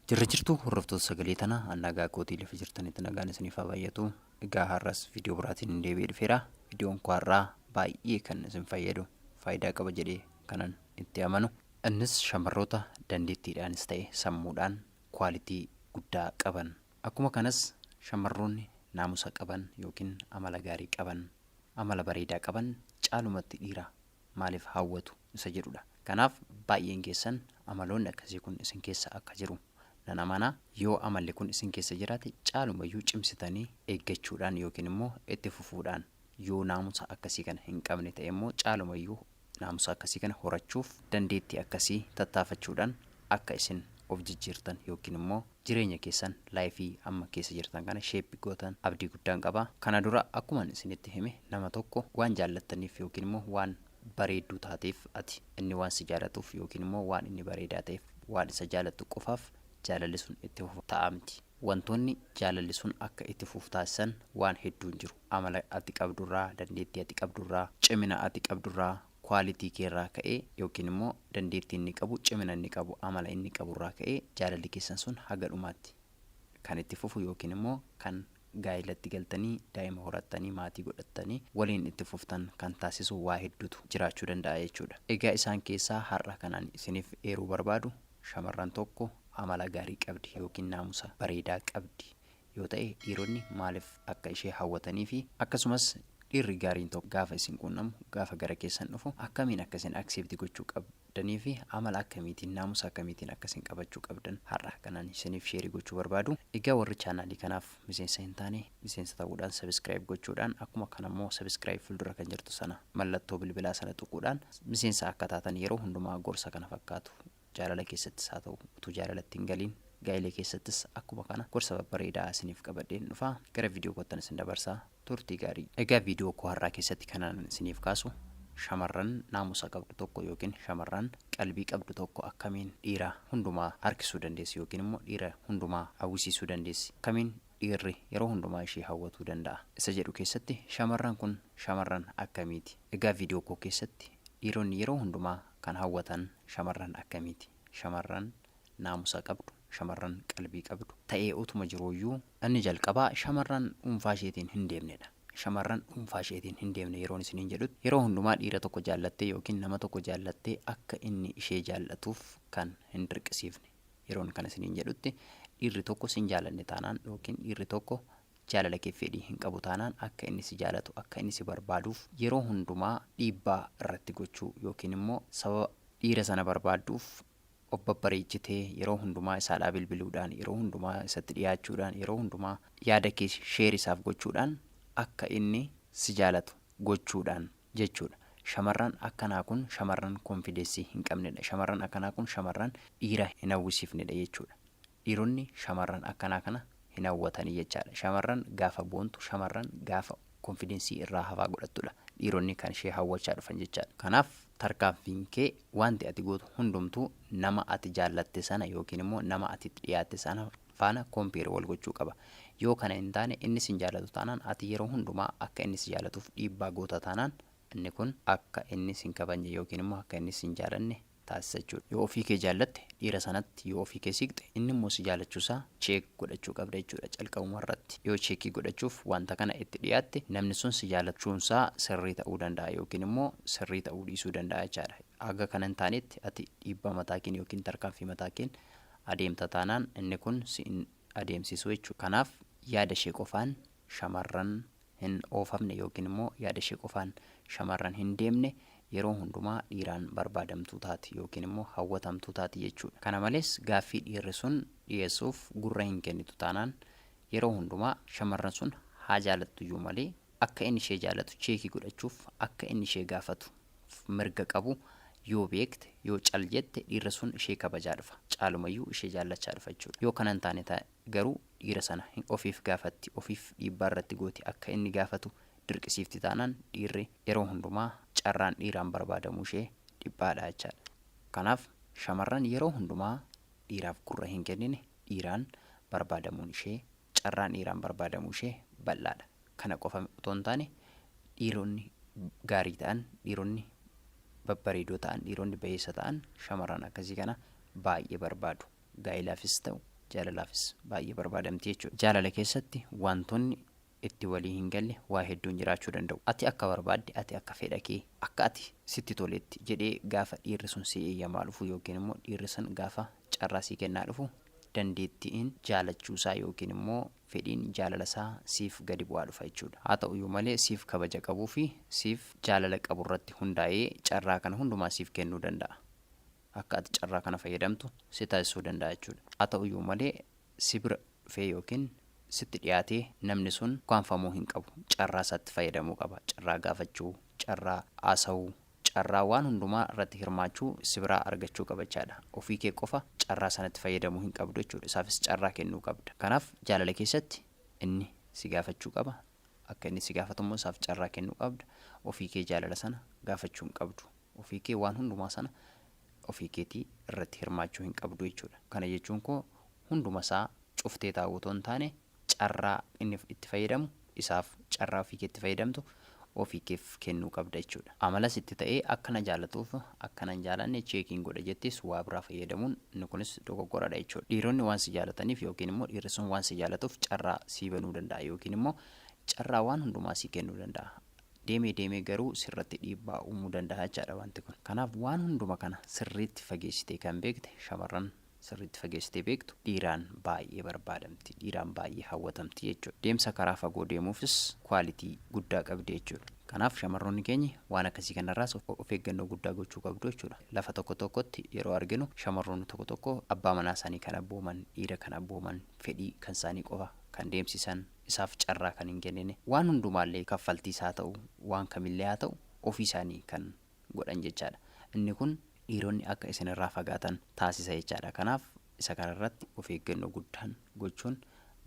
Jirra jirtu hordoftoota sagalee tana annagaa kootii lafa jirtanitti nagaan isiniif haa baay'atu. Egaa har'as viidiyoo biraatiin hin deebi'ee dhufeera. Viidiyoon koo har'aa baay'ee kan isin fayyadu, faayidaa qaba jedhee kanan itti amanu. Innis shamarroota dandeettiidhaanis ta'e sammuudhaan kwaalitii guddaa qaban. Akkuma kanas shamarroonni naamusa qaban yookiin amala gaarii qaban, amala bareedaa qaban caalumatti dhiira maaliif hawwatu isa jedhudha. Kanaaf baay'een keessan amaloonni akkasii kun isin keessa akka jiru nan amana. Yoo amalli kun isin keessa jiraate caalumayyuu cimsitanii eeggachuudhaan yookiin immoo itti fufuudhaan, yoo naamusa akkasii kana hin qabne ta'e immoo caalumayyuu naamusa akkasii kana horachuuf dandeettii akkasii tattaafachuudhaan akka isin of jijjiirtan yookiin immoo jireenya keessan laayifii amma keessa jirtan kana sheeppi gootan abdii guddaan qaba. Kana dura akkuma isinitti hime nama tokko waan jaallattaniif yookiin immoo waan bareedduu taateef ati inni waan si jaallatuuf yookiin immoo waan inni bareedaa ta'eef waan isa jaallattu qofaaf jaalalli sun itti fufu ta'a miti. Wantoonni jaalalli sun akka itti fufu taasisan waan hedduun jiru. Amala ati qabdurraa, dandeettii ati qabdurraa, cimina ati qabdurraa, kwaalitii keerraa ka'ee yookiin immoo dandeettii inni qabu, cimina inni qabu, amala inni qaburraa ka'ee jaalalli keessan sun haga dhumaatti kan itti fufu yookiin immoo kan gaa'ilatti galtanii daa'ima horattanii maatii godhattanii waliin itti fuftan kan taasisu waa hedduutu jiraachuu danda'a jechuudha. Egaa isaan keessaa har'a kanaan isiniif eeruu barbaadu shamarran tokko amala gaarii qabdi yookiin naamusa bareedaa qabdi yoo ta'e dhiironni maaliif akka ishee hawwatanii fi akkasumas dhiirri gaariin tokko gaafa isin quunnamu, gaafa gara keessan dhufu akkamiin akka isin aksepti gochuu qabdanii fi amala akkamiitiin, naamusa akkamiitiin akka isin qabachuu qabdan har'a kanaan isiniif sheerii gochuu barbaadu. Egaa warri chaanaalii kanaaf miseensa hin taane miseensa ta'uudhaan sabiskiraayib gochuudhaan, akkuma kanammoo sabiskiraayib fuuldura kan jirtu sana mallattoo bilbilaa sana tuquudhaan miseensa akka taatan yeroo hundumaa gorsa kana fakkaatu jaalala keessattis haa ta'u utuu jaalalatti hin galiin gaa'ila keessattis akkuma kana gorsa babbareedaa isiniif qabadheen dhufa. Gara viidiyoo kottan isin dabarsaa, turtii gaarii. Egaa viidiyoo koo har'aa keessatti kanaan isiniif kaasu shamarran naamusa qabdu tokko yookiin shamarran qalbii qabdu tokko akkamiin dhiira hundumaa harkisuu dandeessi yookiin immoo dhiira hundumaa hawwisiisuu dandeessi, akkamiin dhiirri yeroo hundumaa ishee hawwatuu danda'a isa jedhu keessatti shamarran kun shamarran akkamiiti. Egaa viidiyoo koo keessatti dhiironni yeroo hundumaa kan hawwatan shamarran akkamiiti, shamarran naamusa qabdu, shamarran qalbii qabdu ta'ee utuma jiruuyyuu inni jalqabaa shamarran dhuunfaa isheetiin hin deemnedha. Shamarran dhuunfaa isheetiin hin deemne yeroon isiniin jedhutti yeroo hundumaa dhiira tokko jaallattee yookiin nama tokko jaallattee akka inni ishee jaallatuuf kan hin dirqisiifne yeroon kana isiniin jedhutti dhiirri tokko sin jaalanne taanaan yookiin dhiirri tokko jaalala kee fedhii hin qabu taanaan akka inni si jaalatu, akka inni si barbaaduuf yeroo hundumaa dhiibbaa irratti gochuu yookiin immoo sababa dhiira sana barbaadduuf of babbareechitee yeroo hundumaa isaadhaa bilbiluudhaan, yeroo hundumaa isatti dhiyaachuudhaan, yeroo hundumaa yaada kee sheer isaaf gochuudhaan akka inni si jaalatu gochuudhaan jechuudha. Shamarran akkanaa kun shamarran konfideensii hin qabnedha. Shamarran akkanaa kun shamarran dhiira hin hawwisiifnedha jechuudha. Dhiironni shamarran akkanaa kana hin hawwatanii jechaadha. Shamarran gaafa boontu, shamarran gaafa konfideensii irraa hafaa godhattudha dhiironni kan ishee hawwachaa dhufan jechaadha. Kanaaf tarkaanfiin kee wanti ati gootu hundumtuu nama ati jaallatte sana yookiin immoo nama ati dhiyaatte sana faana kompeer wal gochuu qaba. Yoo kana hin taane inni sin jaallatu taanaan ati yeroo hundumaa akka inni si jaallatuuf dhiibbaa goota taanaan inni kun akka inni sin kabajne yookiin immoo akka inni sin jaalanne taasisa jechuudha. Yoo ofii kee jaallatte dhiira sanatti yoo ofii kee siqxe inni immoo si jaallachuusaa cheek godhachuu qabda jechuudha calqabuma irratti. Yoo cheekii godhachuuf wanta kana itti dhiyaatte namni sun si jaallachuunsaa sirrii ta'uu danda'a yookiin immoo sirrii ta'uu dhiisuu danda'a jechaadha. Aga kana hin taanetti ati dhiibbaa mataakiin yookiin tarkaanfii mataakiin adeemta taanaan inni kun si adeemsisu jechuudha. Kanaaf yaada ishee qofaan shamarran hin oofamne yookiin immoo yaada ishee qofaan shamarran hin deemne yeroo hundumaa dhiiraan barbaadamtuu taati yookiin immoo hawwatamtuu taati jechuudha. Kana malees gaaffii dhiirri sun dhiyeessuuf gurra hin kennitu taanaan yeroo hundumaa shamarran sun haa jaalattuyyuu malee akka inni ishee jaallatu cheekii godhachuuf akka inni ishee gaafatu mirga qabu yoo beekte, yoo cal jette dhiirri sun ishee kabajaa dhufa, caalumayyuu ishee jaallachaa dhufa jechuudha. Yoo kana hin taane garuu dhiira sana ofiif gaafatti, ofiif dhiibbaa irratti gooti akka inni gaafatu dirqisiifti taanaan dhiirri yeroo hundumaa carraan dhiiraan barbaadamuu ishee dhiphaadha jechaadha. Kanaaf shamarran yeroo hundumaa dhiiraaf gurra hin kennine, dhiiraan barbaadamuun ishee, carraan dhiiraan barbaadamuu ishee bal'aadha. Kana qofa otoo hin taane dhiironni gaarii ta'an, dhiironni babbareedoo ta'an, dhiironni bayeessa ta'an shamarran akkasii kana baay'ee barbaadu. Gaa'ilaafis ta'u jaalalaafis baay'ee barbaadamti jechuudha. Jaalala keessatti wantoonni itti walii hin galle waa hedduun jiraachuu danda'u. Ati akka barbaadde, ati akka fedha kee, akka ati sitti toletti jedhee gaafa dhiirri sun si eeyyamaa dhufu yookiin immoo dhiirri sun gaafa carraa sii kennaa dhufu dandeettiin jaalachuusaa yookiin immoo fedhiin jaalalasaa siif gadi bu'aa dhufa jechuudha. Haa ta'uyyuu malee siif kabaja qabuu fi siif jaalala qabu irratti hundaa'ee carraa kana hundumaa siif kennuu danda'a. Akka ati carraa kana fayyadamtu si taasisuu danda'a jechuudha. Haa ta'uyyuu malee si bira dhufee yookiin sitti dhiyaatee namni sun kaanfamuu hin qabu. Carraa isaatti fayyadamuu qaba. Carraa gaafachuu, carraa haasa'uu, carraa waan hundumaa irratti hirmaachuu si biraa argachuu qaba jechaadha. Ofii kee qofa carraa sanatti fayyadamuu hin qabdu jechuudha. Isaafis carraa kennuu qabda. Kanaaf jaalala keessatti inni si gaafachuu qaba. Akka inni si gaafatammoo isaaf carraa kennuu qabda. Ofii kee jaalala sana gaafachuu hin qabdu. Ofii kee waan hundumaa sana ofii keetii irratti hirmaachuu hin qabdu jechuudha. Kana jechuun koo hunduma isaa cuftee taa'uu otoo hin taane carraa inni itti fayyadamu isaaf carraa ofii keetti fayyadamtu ofii keef kennuu qabda jechuudha. Amalas itti ta'ee akkana jaalatuuf akkana hin jaalanne cheekiin godha jettis waa biraa fayyadamuun inni kunis dogoggoradha jechuudha. Dhiironni waan si jaalataniif yookiin immoo dhiirri sun waan si jaalatuuf carraa sii banuu danda'a yookiin immoo carraa waan hundumaa sii kennuu danda'a. Deemee garuu sirratti dhiibbaa uumuu danda'a jechaadha wanti kun. Kanaaf waan hunduma kana sirriitti fageessitee kan beekte shamarran sirriitti fageessitee beektu dhiiraan baay'ee barbaadamti, dhiiraan baay'ee hawwatamti jechuudha. Deemsa karaa fagoo deemuufis kwaalitii guddaa qabdi jechuudha. Kanaaf shamarroonni keenya waan akkasii kanarraas of eeggannoo guddaa gochuu qabdu jechuudha. Lafa tokkotti yeroo arginu shamarroonni tokko abbaa manaa isaanii kan abbooman, dhiira kan abbooman, fedhii kan isaanii qofa kan deemsisan, isaaf carraa kan hin kennine, waan hundumaallee kaffaltiis haa ta'u, waan kamillee haa ta'u ofii isaanii kan godhan jechaadha. Inni kun dhiironni akka isinirraa fagaatan taasisa jechaadha. Kanaaf isa kanarratti of eeggannoo guddaan gochuun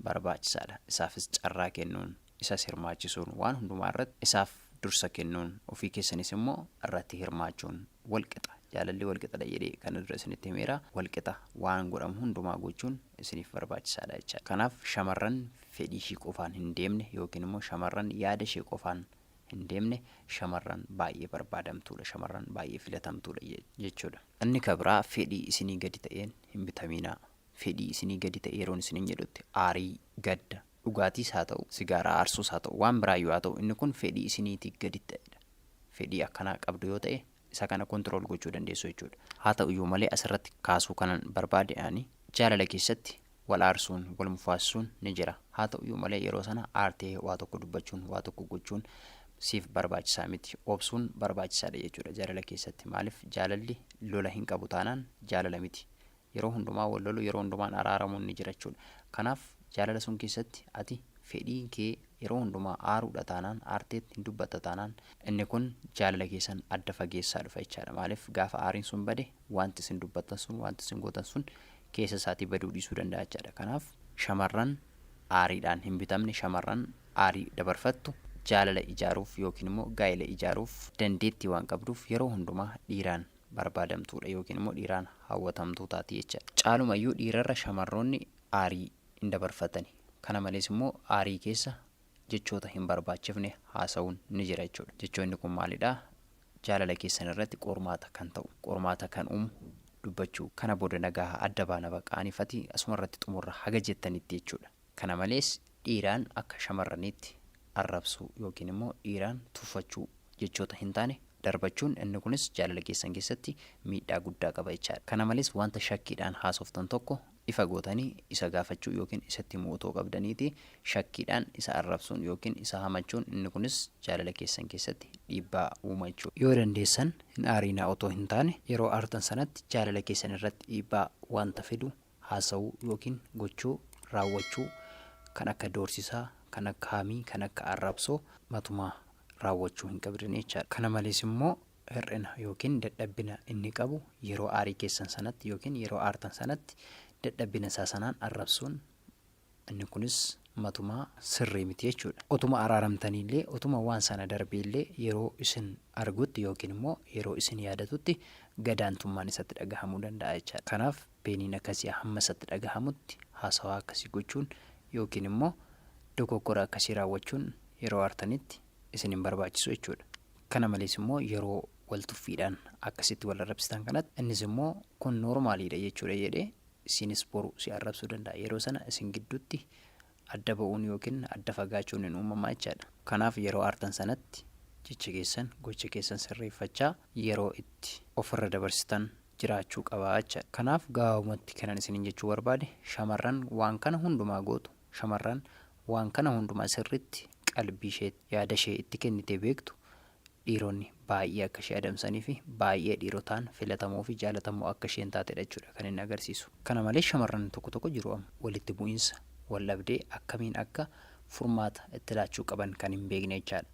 barbaachisaadha. Isaafis carraa kennuun, isas hirmaachisuun, waan hundumaa irratti isaaf dursa kennuun, ofii keessanis immoo irratti hirmaachuun walqixa. Jaalalli walqixadha jedhee kana dura isinitti himeera. Walqixa waan godhamu hundumaa gochuun isiniif barbaachisaadha jechaadha. Kanaaf shamarran fedhii ishii qofaan hin deemne yookiin immoo shamarran yaada ishee qofaan hin deemne shamarran baay'ee barbaadamtuudha, shamarran baay'ee filatamtuudha jechuudha. Inni kabraa fedhii isinii gadi ta'een hin bitaminaa. Fedhii isinii gadi ta'e yeroon isinin jedhutti aarii, gadda, dhugaatiis haa ta'u, sigaaraa aarsuus haa ta'u, waan biraayyuu haa ta'u, inni kun fedhii isiniitii gadi ta'edha. Fedhii akkanaa qabdu yoo ta'e isa kana kontrol gochuu dandeessu jechuudha. Haa ta'uyyuu malee asirratti kaasuu kanan barbaade'anii jaalala keessatti wal aarsuun, wal mufaasisuun ni jira. Haa ta'uyyuu malee yeroo sana aartee waa tokko dubbachuun, waa tokko gochuun siif barbaachisaa miti. Obsuun barbaachisaadha jechuudha jaalala keessatti. Maaliif jaalalli lola hin qabu taanaan jaalala miti. Yeroo hundumaa wal lolu, yeroo hundumaan araaramuun ni jira jechuudha. Kanaaf jaalala sun keessatti ati fedhiin kee yeroo hundumaa aaruudha taanaan, aarteetti hin dubbatta taanaan inni kun jaalala keessan adda fageessaa dhufa jechaadha. Maaliif gaafa aariin sun bade wanti isin dubbattan sun, wanti isin gootan sun keessa isaatii baduu dhiisuu danda'a jechaadha. Kanaaf shamarran aariidhaan hin bitamne, shamarran aarii dabarfattu jaalala ijaaruuf yookiin immoo gaa'ela ijaaruuf dandeettii waan qabduuf yeroo hundumaa dhiiraan barbaadamtuudha yookiin immoo dhiiraan hawwatamtuu taati jechaadha. Caalumayyuu dhiirarra shamarroonni aarii hin dabarfatani. Kana malees immoo aarii keessa jechoota hin barbaachifne haasa'uun ni jira jechuudha. Jechoonni kun maalidhaa? Jaalala keessan irratti qormaata kan ta'u, qormaata kan uumu dubbachuu. Kana booda nagaa adda baana baqaanifati asuma irratti xumurra haga jettanitti jechuudha. Kana malees dhiiraan akka shamarraniitti arrabsuu yookiin immoo dhiiraan tuffachuu jechoota hin taane darbachuun inni kunis jaalala keessan keessatti miidhaa guddaa qaba jechaadha. Kana malees wanta shakkiidhaan haasoftan tokko ifa gootanii isa gaafachuu yookiin isatti mootoo qabdaniiti shakkiidhaan isa arrabsuun yookiin isa hamachuun inni kunis jaalala keessan keessatti dhiibbaa uuma jechuudha. Yoo dandeessan hin aariinaa otoo hin taane yeroo aartan sanatti jaalala keessan irratti dhiibbaa wanta fidu haasa'uu yookiin gochuu, raawwachuu kan akka doorsisaa, kan akka haamii, kan akka arrabsoo matumaa raawwachuu hin qabdanii jechaadha. Kana malees immoo hir'ina yookiin dadhabbina inni qabu yeroo aarii keessan sanatti yookiin yeroo aartan sanatti dadhabbina isaa sanaan arrabsuun inni kunis matumaa sirrii miti jechuudha. Otuma araaramtaniillee, otuma waan sana darbeellee yeroo isin argutti yookiin immoo yeroo isin yaadatutti gadaantummaan isatti dhagahamuu danda'a jechaadha. Kanaaf beeniin akkasii hamma isatti dhagahamutti haasawaa akkasii gochuun yookiin immoo dogoggora akkasii raawwachuun yeroo aartanitti isin hin barbaachisu jechuudha. Kana malees immoo yeroo wal tuffiidhaan akkasitti wal arrabsitan kanatti innis immoo kun noormaaliidha jechuudha jedhee isinis boru si arrabsuu danda'a. Yeroo sana isin gidduutti adda ba'uun yookiin adda fagaachuun hin uumamaa jechaadha. Kanaaf yeroo aartan sanatti jecha keessan gocha keessan sirreeffachaa yeroo itti ofirra dabarsitan jiraachuu qabaa jechaadha. Kanaaf gabaabumatti kanan isiniin jechuu barbaade shamarran waan kana hundumaa gootu, shamarran waan kana hundumaa sirriitti qalbii ishee yaada ishee itti kennitee beektu dhiironni baay'ee akka ishee adamsanii fi baay'ee dhiirotaan filatamoo fi jaallatamoo akka isheen taatedha jechuudha kan inni agarsiisu. Kana malees shamarran tokko tokko jiru amma walitti bu'iinsa wal dhabdee akkamiin akka furmaata itti laachuu qaban kan hin beekne jechaadha.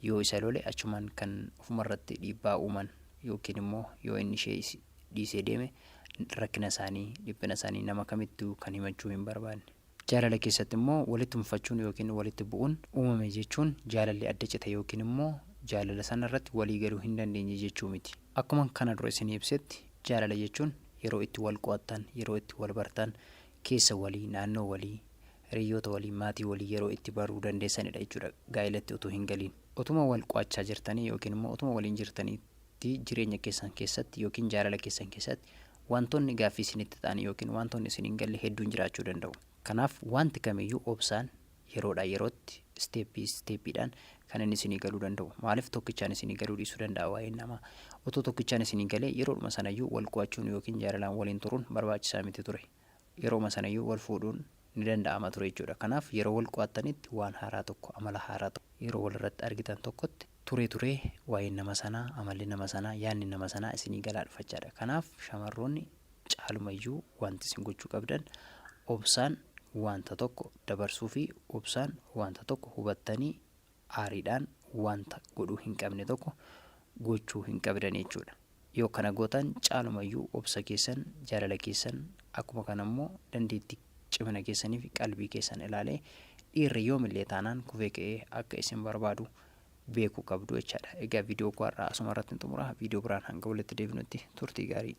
Yoo isa lole achumaan kan ofumarratti dhiibbaa uuman yookiin immoo yoo inni ishee dhiisee deeme rakkina isaanii dhiphina isaanii nama kamittuu kan himachuu hin barbaanne. Jaalala keessatti immoo walitti mufachuun yookiin walitti bu'uun uumame jechuun jaalalli adda cite yookiin immoo jaalala sana irratti walii galuu hin dandeenye jechuu miti. Akkuma kana dura isin ibsetti jaalala jechuun yeroo itti wal qo'attan, yeroo itti wal bartan, keessa walii, naannoo walii, hiriyoota walii, maatii walii yeroo itti baruu dandeessanidha jechuudha. Gaa'ilatti utuu hin galiin. Otuma wal qo'achaa jirtanii yookiin immoo otuma waliin jirtaniitti jireenya keessan keessatti yookiin jaalala keessan keessatti wantoonni gaaffii isinitti ta'an yookiin wantoonni isin hin galle hedduun jiraachuu danda'u. Kanaaf wanti kamiyyuu obsaan yeroodhaa yerootti isteeppiidhaan kan inni isinii galuu danda'u. Maaliif tokkichaan isinii galuu dhiisuu danda'a waa'een namaa. Otoo tokkichaan isinii galee yeroodhuma sanayyuu wal qo'achuun yookiin jaalalaan waliin turuun barbaachisaa miti ture. Yerooma sanayyuu wal fuudhuun ni danda'ama ture jechuudha. Kanaaf yeroo wal qo'attanitti waan haaraa tokko, amala haaraa tokko yeroo walirratti argitan tokkotti turee waa'een nama sanaa, amalli nama sanaa, yaadni nama sanaa isinii galaa dhufachaadha. Kanaaf shamarroonni caalumayyuu wanti isin gochuu qabdan obsaan wanta tokko dabarsuu fi obsaan wanta tokko hubattanii aariidhaan wanta godhuu hin qabne tokko gochuu hin qabdan jechuudha. Yoo kana gootan caalumayyuu obsa keessan, jaalala keessan akkuma kanammoo dandeettii cimina keessanii fi qalbii keessan ilaalee dhiirri yoomillee taanaan kufee ka'ee akka isin barbaadu beekuu qabdu jechaadha. Egaa viidiyoo har'aa asuma irratti xumura. Viidiyoo biraan hanga walitti deebinutti turtii gaarii.